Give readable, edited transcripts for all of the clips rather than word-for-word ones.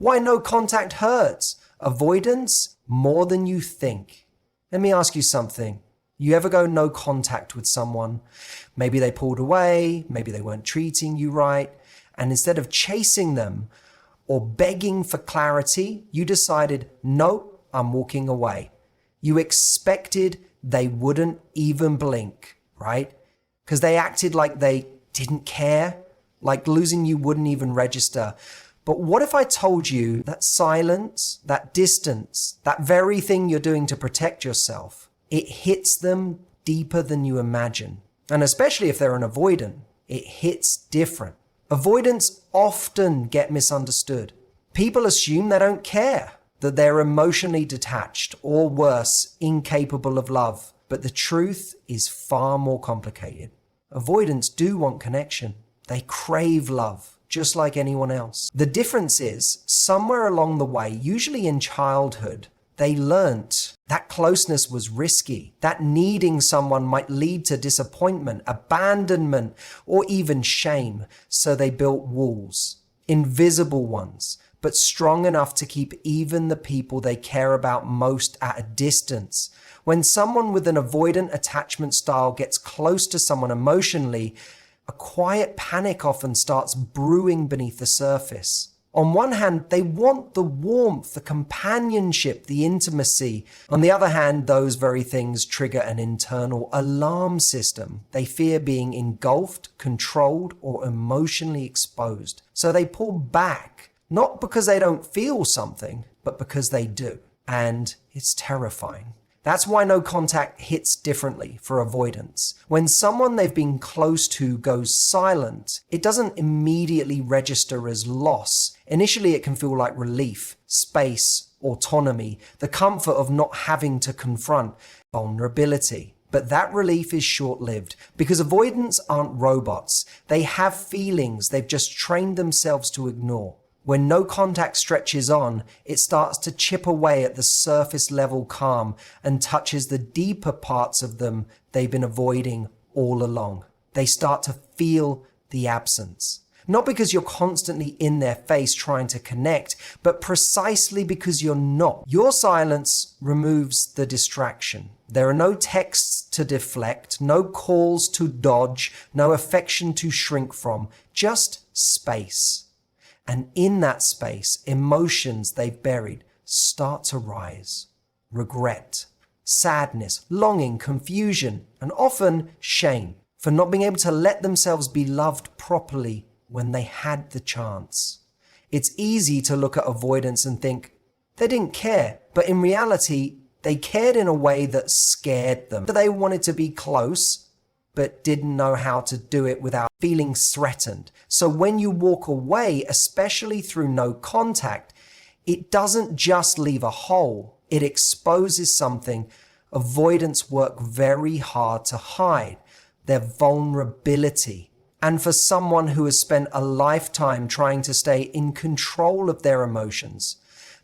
Why no contact hurts. Avoidance more than you think. Let me ask you something. You ever go no contact with someone? Maybe they pulled away, maybe they weren't treating you right, and instead of chasing them or begging for clarity, you decided, nope, I'm walking away. You expected they wouldn't even blink, right? Because they acted like they didn't care, like losing you wouldn't even register. But what if I told you that silence, that distance, that very thing you're doing to protect yourself, it hits them deeper than you imagine? And especially if they're an avoidant, it hits different. Avoidants often get misunderstood. People assume they don't care, that they're emotionally detached, or worse, incapable of love. But the truth is far more complicated. Avoidants do want connection. They crave love, just like anyone else. The difference is, somewhere along the way, usually in childhood, they learnt that closeness was risky, that needing someone might lead to disappointment, abandonment, or even shame. So they built walls, invisible ones, but strong enough to keep even the people they care about most at a distance. When someone with an avoidant attachment style gets close to someone emotionally, a quiet panic often starts brewing beneath the surface. On one hand, they want the warmth, the companionship, the intimacy. On the other hand, those very things trigger an internal alarm system. They fear being engulfed, controlled, or emotionally exposed. So they pull back, not because they don't feel something, but because they do. And it's terrifying. That's why no contact hits differently for avoidance. When someone they've been close to goes silent, it doesn't immediately register as loss. Initially, it can feel like relief, space, autonomy, the comfort of not having to confront vulnerability. But that relief is short-lived because avoidants aren't robots. They have feelings they've just trained themselves to ignore. When no contact stretches on, it starts to chip away at the surface level calm and touches the deeper parts of them they've been avoiding all along. They start to feel the absence. Not because you're constantly in their face trying to connect, but precisely because you're not. Your silence removes the distraction. There are no texts to deflect, no calls to dodge, no affection to shrink from, just space. And in that space, emotions they've buried start to rise. Regret, sadness, longing, confusion, and often shame for not being able to let themselves be loved properly when they had the chance. It's easy to look at avoidance and think they didn't care, but in reality, they cared in a way that scared them. They wanted to be close, but didn't know how to do it without feeling threatened. So when you walk away, especially through no contact, it doesn't just leave a hole. It exposes something avoidants work very hard to hide, their vulnerability. And for someone who has spent a lifetime trying to stay in control of their emotions,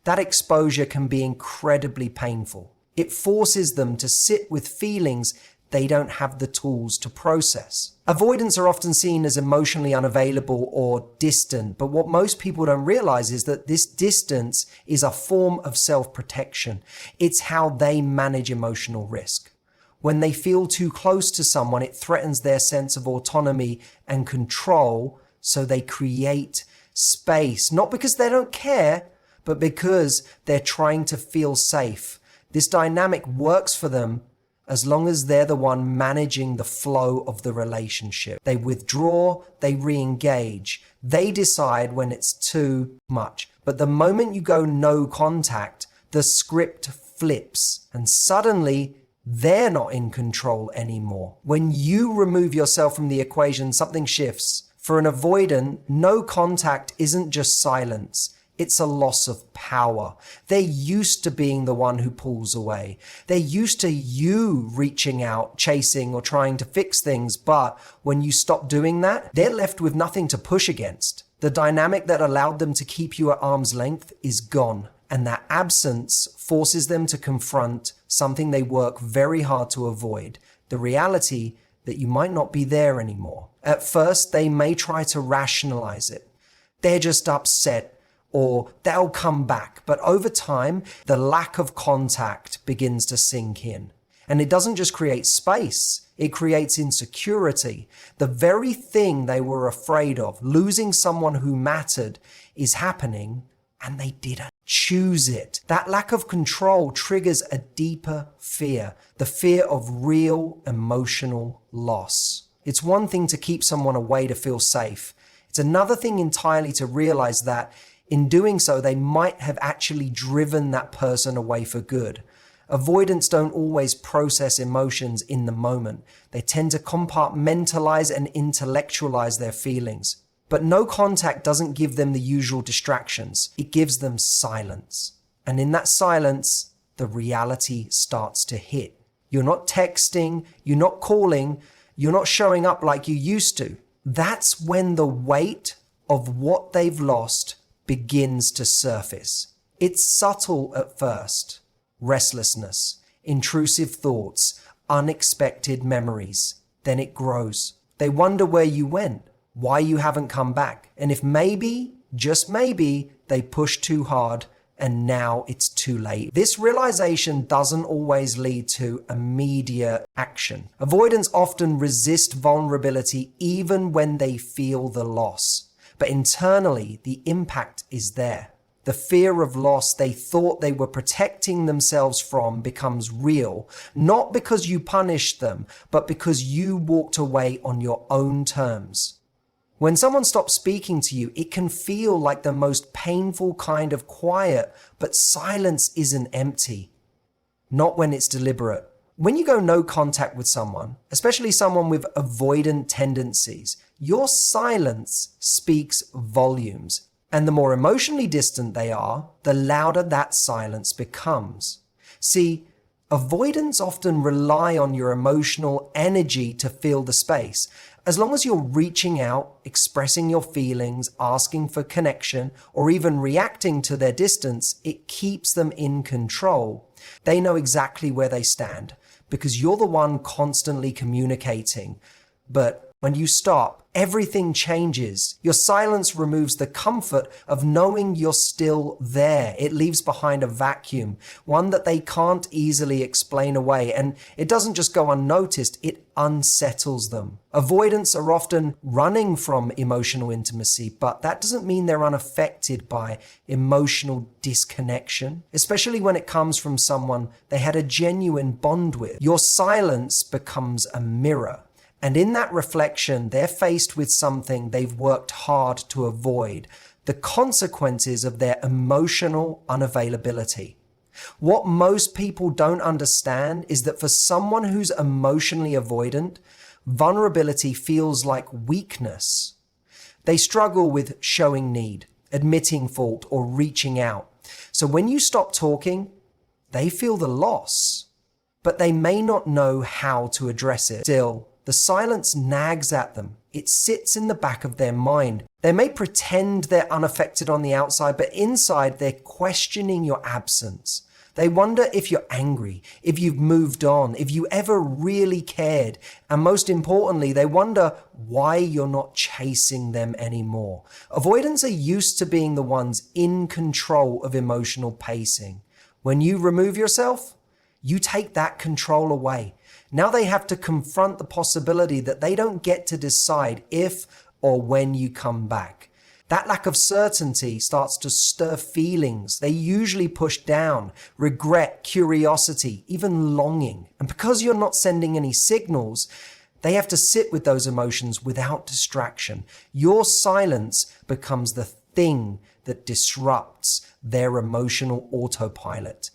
that exposure can be incredibly painful. It forces them to sit with feelings they don't have the tools to process. Avoidants are often seen as emotionally unavailable or distant, but what most people don't realize is that this distance is a form of self-protection. It's how they manage emotional risk. When they feel too close to someone, it threatens their sense of autonomy and control, so they create space, not because they don't care, but because they're trying to feel safe. This dynamic works for them as long as they're the one managing the flow of the relationship. They withdraw, they re-engage, they decide when it's too much. But the moment you go no contact, the script flips and suddenly they're not in control anymore. When you remove yourself from the equation, something shifts. For an avoidant, no contact isn't just silence. It's a loss of power. They're used to being the one who pulls away. They're used to you reaching out, chasing, or trying to fix things. But when you stop doing that, they're left with nothing to push against. The dynamic that allowed them to keep you at arm's length is gone. And that absence forces them to confront something they work very hard to avoid, the reality that you might not be there anymore. At first, they may try to rationalize it. They're just upset, or they'll come back. But over time, the lack of contact begins to sink in. And it doesn't just create space, it creates insecurity. The very thing they were afraid of, losing someone who mattered, is happening, and they didn't choose it. That lack of control triggers a deeper fear, the fear of real emotional loss. It's one thing to keep someone away to feel safe. It's another thing entirely to realize that in doing so, they might have actually driven that person away for good. Avoidants don't always process emotions in the moment. They tend to compartmentalize and intellectualize their feelings. But no contact doesn't give them the usual distractions. It gives them silence. And in that silence, the reality starts to hit. You're not texting, you're not calling, you're not showing up like you used to. That's when the weight of what they've lost begins to surface. It's subtle at first. Restlessness, intrusive thoughts, unexpected memories. Then it grows. They wonder where you went, why you haven't come back, and if maybe, just maybe, they pushed too hard and now it's too late. This realization doesn't always lead to immediate action. Avoidants often resist vulnerability even when they feel the loss, but internally the impact is there. The fear of loss they thought they were protecting themselves from becomes real, not because you punished them, but because you walked away on your own terms. When someone stops speaking to you, it can feel like the most painful kind of quiet, but silence isn't empty. Not when it's deliberate. When you go no contact with someone, especially someone with avoidant tendencies, your silence speaks volumes. And the more emotionally distant they are, the louder that silence becomes. See, avoidants often rely on your emotional energy to fill the space. As long as you're reaching out, expressing your feelings, asking for connection, or even reacting to their distance, it keeps them in control. They know exactly where they stand because you're the one constantly communicating. But when you stop, everything changes. Your silence removes the comfort of knowing you're still there. It leaves behind a vacuum, one that they can't easily explain away. And it doesn't just go unnoticed, it unsettles them. Avoidants are often running from emotional intimacy, but that doesn't mean they're unaffected by emotional disconnection, especially when it comes from someone they had a genuine bond with. Your silence becomes a mirror. And in that reflection, they're faced with something they've worked hard to avoid, the consequences of their emotional unavailability. What most people don't understand is that for someone who's emotionally avoidant, vulnerability feels like weakness. They struggle with showing need, admitting fault, or reaching out. So when you stop talking, they feel the loss, but they may not know how to address it. Still, the silence nags at them. It sits in the back of their mind. They may pretend they're unaffected on the outside, but inside they're questioning your absence. They wonder if you're angry, if you've moved on, if you ever really cared. And most importantly, they wonder why you're not chasing them anymore. Avoidants are used to being the ones in control of emotional pacing. When you remove yourself, you take that control away. Now they have to confront the possibility that they don't get to decide if or when you come back. That lack of certainty starts to stir feelings they usually push down: regret, curiosity, even longing. And because you're not sending any signals, they have to sit with those emotions without distraction. Your silence becomes the thing that disrupts their emotional autopilot.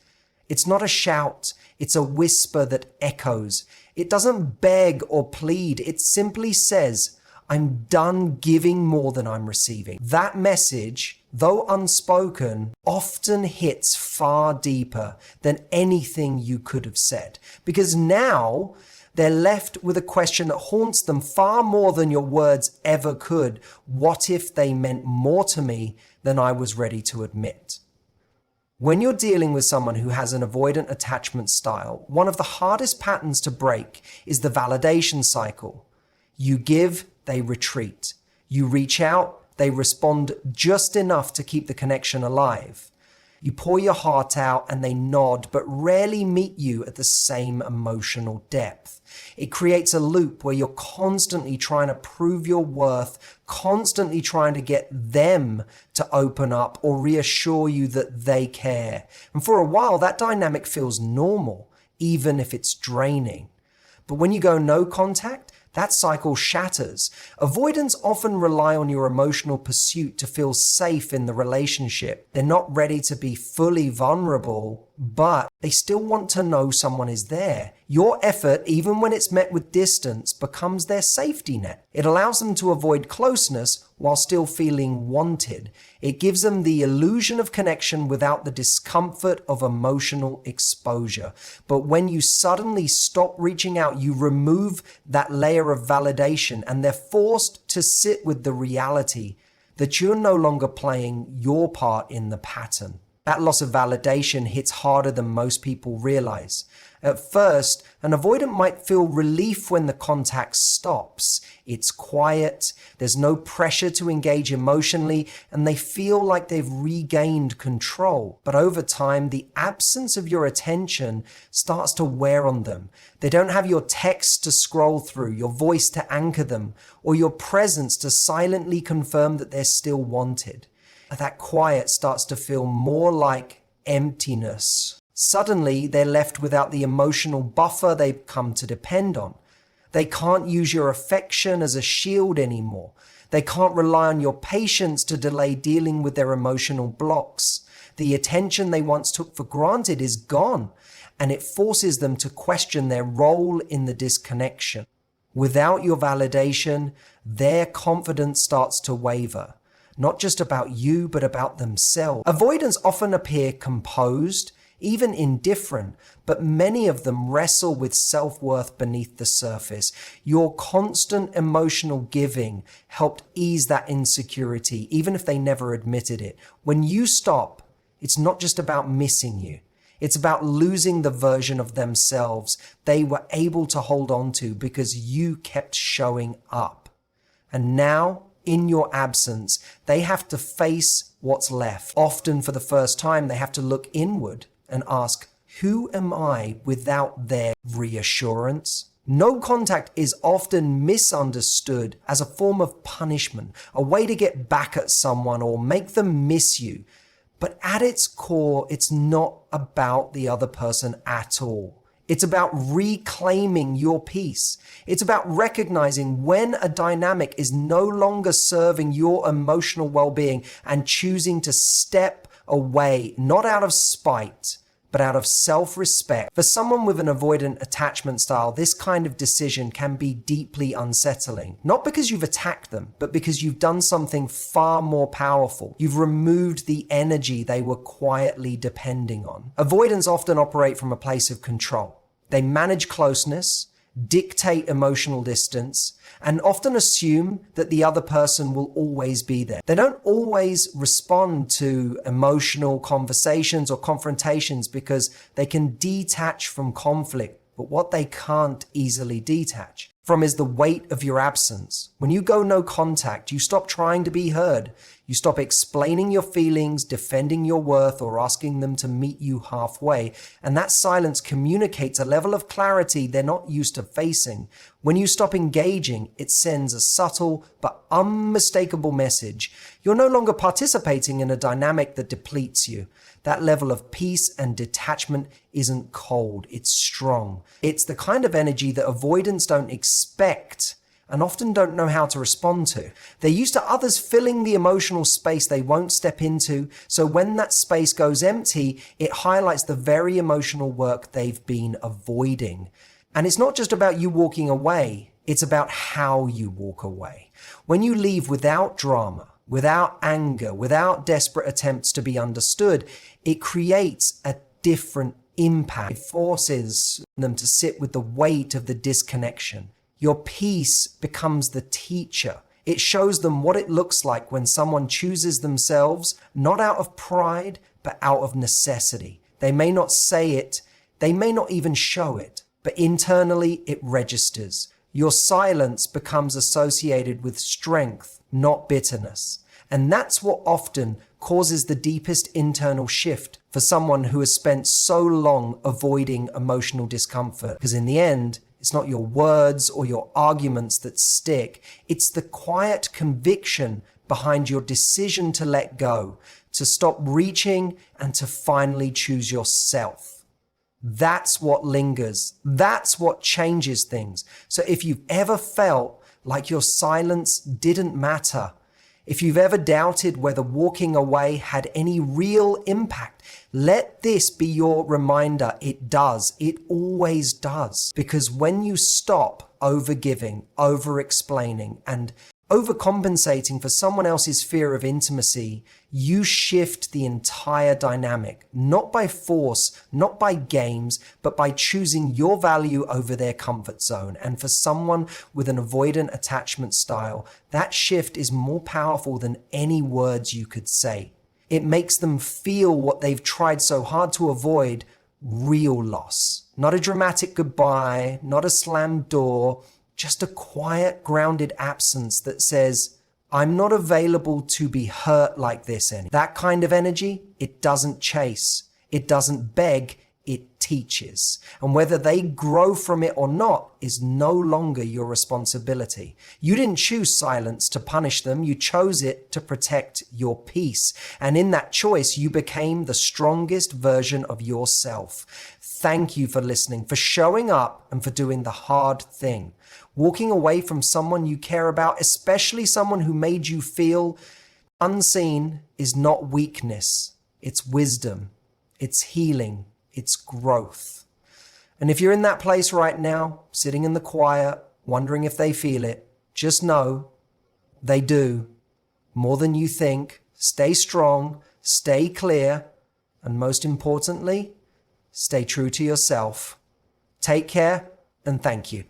It's not a shout, it's a whisper that echoes. It doesn't beg or plead, it simply says, I'm done giving more than I'm receiving. That message, though unspoken, often hits far deeper than anything you could have said. Because now they're left with a question that haunts them far more than your words ever could. What if they meant more to me than I was ready to admit? When you're dealing with someone who has an avoidant attachment style, one of the hardest patterns to break is the validation cycle. You give, they retreat. You reach out, They respond just enough to keep the connection alive. You pour your heart out and they nod, but rarely meet you at the same emotional depth. It creates a loop where you're constantly trying to prove your worth, constantly trying to get them to open up or reassure you that they care. And for a while, that dynamic feels normal, even if it's draining. But when you go no contact, that cycle shatters. Avoidants often rely on your emotional pursuit to feel safe in the relationship. They're not ready to be fully vulnerable, but they still want to know someone is there. Your effort, even when it's met with distance, becomes their safety net. It allows them to avoid closeness while still feeling wanted. It gives them the illusion of connection without the discomfort of emotional exposure. But when you suddenly stop reaching out, you remove that layer of validation, and they're forced to sit with the reality that you're no longer playing your part in the pattern. That loss of validation hits harder than most people realize. At first, an avoidant might feel relief when the contact stops. It's quiet, there's no pressure to engage emotionally, and they feel like they've regained control. But over time, the absence of your attention starts to wear on them. They don't have your text to scroll through, your voice to anchor them, or your presence to silently confirm that they're still wanted. That quiet starts to feel more like emptiness. Suddenly, they're left without the emotional buffer they've come to depend on. They can't use your affection as a shield anymore. They can't rely on your patience to delay dealing with their emotional blocks. The attention they once took for granted is gone, and it forces them to question their role in the disconnection. Without your validation, their confidence starts to waver. Not just about you, but about themselves. Avoidants often appear composed, even indifferent, but many of them wrestle with self-worth beneath the surface. Your constant emotional giving helped ease that insecurity, even if they never admitted it. When you stop, it's not just about missing you. It's about losing the version of themselves they were able to hold on to because you kept showing up. And now, in your absence, they have to face what's left. Often for the first time, they have to look inward and ask, who am I without their reassurance? No contact is often misunderstood as a form of punishment, a way to get back at someone or make them miss you. But at its core, it's not about the other person at all. It's about reclaiming your peace. It's about recognizing when a dynamic is no longer serving your emotional well-being and choosing to step away, not out of spite, but out of self-respect. For someone with an avoidant attachment style, this kind of decision can be deeply unsettling. Not because you've attacked them, but because you've done something far more powerful. You've removed the energy they were quietly depending on. Avoidants often operate from a place of control. They manage closeness, dictate emotional distance, and often assume that the other person will always be there. They don't always respond to emotional conversations or confrontations because they can detach from conflict, but what they can't easily detach from is the weight of your absence. When you go no contact, you stop trying to be heard. You stop explaining your feelings, defending your worth, or asking them to meet you halfway. And that silence communicates a level of clarity they're not used to facing. When you stop engaging, it sends a subtle but unmistakable message. You're no longer participating in a dynamic that depletes you. That level of peace and detachment isn't cold, it's strong. It's the kind of energy that avoidants don't expect and often don't know how to respond to. They're used to others filling the emotional space they won't step into, so when that space goes empty, it highlights the very emotional work they've been avoiding. And it's not just about you walking away, it's about how you walk away. When you leave without drama, without anger, without desperate attempts to be understood, it creates a different impact. It forces them to sit with the weight of the disconnection. Your peace becomes the teacher. It shows them what it looks like when someone chooses themselves, not out of pride, but out of necessity. They may not say it, they may not even show it, but internally it registers. Your silence becomes associated with strength, not bitterness. And that's what often causes the deepest internal shift for someone who has spent so long avoiding emotional discomfort. Because in the end, it's not your words or your arguments that stick. It's the quiet conviction behind your decision to let go, to stop reaching, and to finally choose yourself. That's what lingers. That's what changes things. So if you've ever felt like your silence didn't matter, if you've ever doubted whether walking away had any real impact, let this be your reminder. It does. It always does. Because when you stop overgiving, over-explaining, and overcompensating for someone else's fear of intimacy, you shift the entire dynamic, not by force, not by games, but by choosing your value over their comfort zone. And for someone with an avoidant attachment style, that shift is more powerful than any words you could say. It makes them feel what they've tried so hard to avoid, real loss. Not a dramatic goodbye, not a slammed door, just a quiet, grounded absence that says, I'm not available to be hurt like this anymore. That kind of energy, it doesn't chase. It doesn't beg. It teaches. And whether they grow from it or not is no longer your responsibility. You didn't choose silence to punish them. You chose it to protect your peace. And in that choice, you became the strongest version of yourself. Thank you for listening, for showing up, and for doing the hard thing. Walking away from someone you care about, especially someone who made you feel unseen, is not weakness. It's wisdom. It's healing. It's growth. And if you're in that place right now, sitting in the quiet, wondering if they feel it, just know they do. More than you think. Stay strong, stay clear, and most importantly, stay true to yourself. Take care, and thank you.